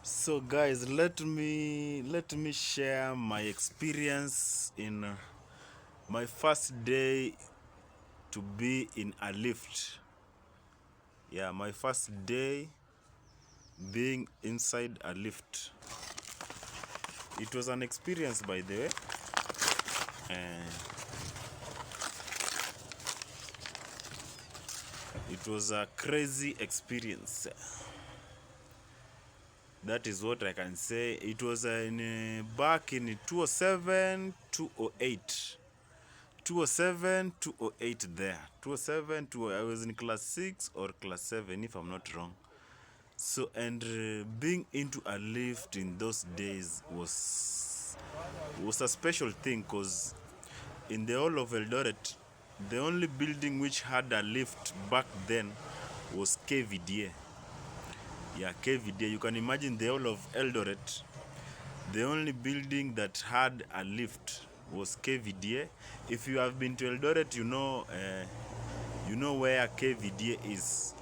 So guys, let me share my experience in my first day to be in a lift. Yeah, my first day being inside a lift. It was an experience, by the way. And it was a crazy experience. That is what I can say. It was back in 2007, 208. 207, 208 there. 207, I was in class 6 or class 7, if I'm not wrong. So, and being into a lift in those days was a special thing because in the whole of Eldoret, the only building which had a lift back then was KVDA. Yeah, KVDA. You can imagine the whole of Eldoret. The only building that had a lift was KVDA. If you have been to Eldoret, you know where KVDA is.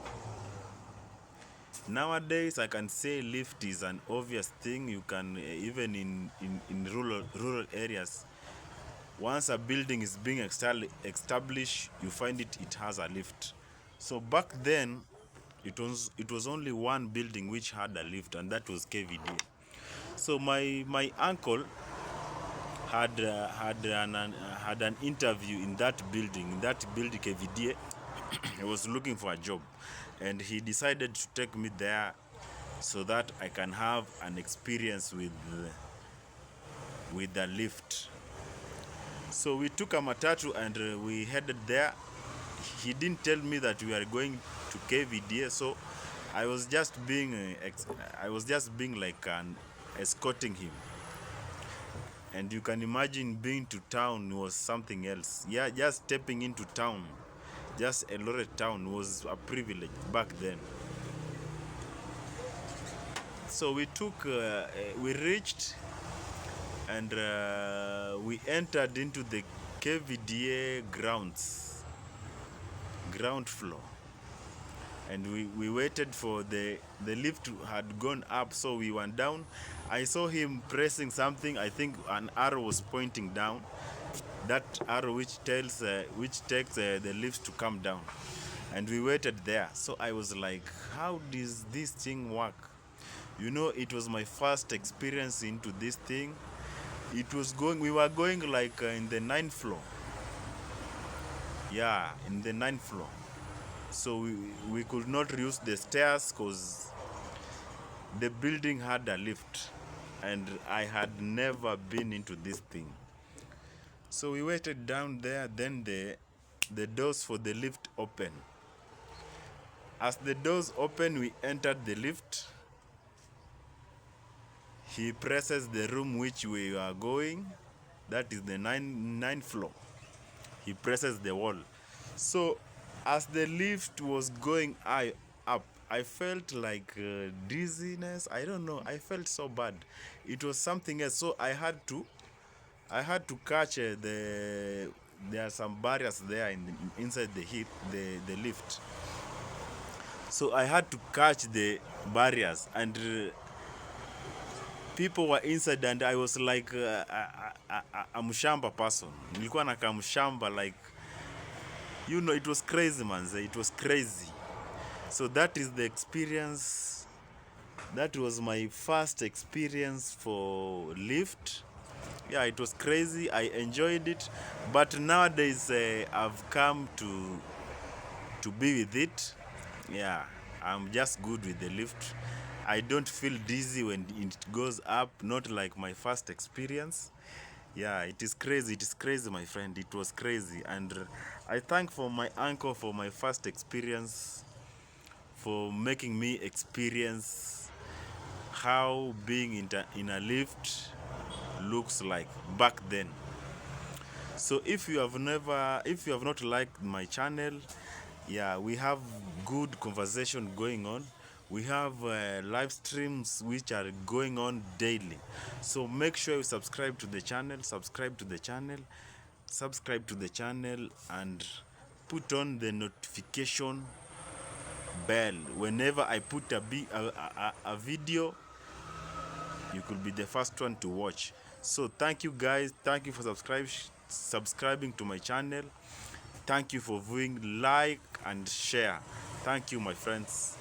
Nowadays, I can say lift is an obvious thing. You can even in rural areas. Once a building is being established, you find it has a lift. So back then, it was only one building which had a lift, and that was KVD. So my uncle had an interview in that building KVD. He was looking for a job, and he decided to take me there so that I can have an experience with the lift. So we took a matatu and we headed there. He didn't tell me that we are going to KVDA, so I was just being like escorting him. And you can imagine being to town was something else. Yeah, just stepping into town, just Eldoret town was a privilege back then. So we reached and we entered into the KVDA ground floor. And we waited for the lift had gone up, so we went down. I saw him pressing something. I think an arrow was pointing down. That arrow which takes the lift to come down. And we waited there. So I was like, how does this thing work? It was my first experience into this thing. We were going like in the ninth floor. Yeah, in the ninth floor. So we could not use the stairs because the building had a lift and I had never been into this thing. So we waited down there, then the doors for the lift opened. As the doors opened, we entered the lift. He presses the room which we are going. That is the ninth floor. He presses the wall. So as the lift was going up, I felt like dizziness. I don't know. I felt so bad. It was something else. So I had to catch there are some barriers there inside the lift. So I had to catch the barriers, and people were inside, and I was like a mshamba person. Nilikuwa nakaa mshamba, like, it was crazy, man. It was crazy. So that is the experience. That was my first experience for lift. Yeah, it was crazy. I enjoyed it. But nowadays, I've come to be with it. Yeah, I'm just good with the lift. I don't feel dizzy when it goes up, not like my first experience. Yeah, it is crazy. It is crazy, my friend. It was crazy. And I thank for my uncle for my first experience, for making me experience how being in a lift looks like back then. So if you have not liked my channel, yeah, we have good conversation going on. We have live streams which are going on daily. So make sure you subscribe to the channel, and put on the notification bell. Whenever I put a video, you could be the first one to watch. So thank you guys, thank you for subscribing to my channel. Thank you for viewing, like and share. Thank you, my friends.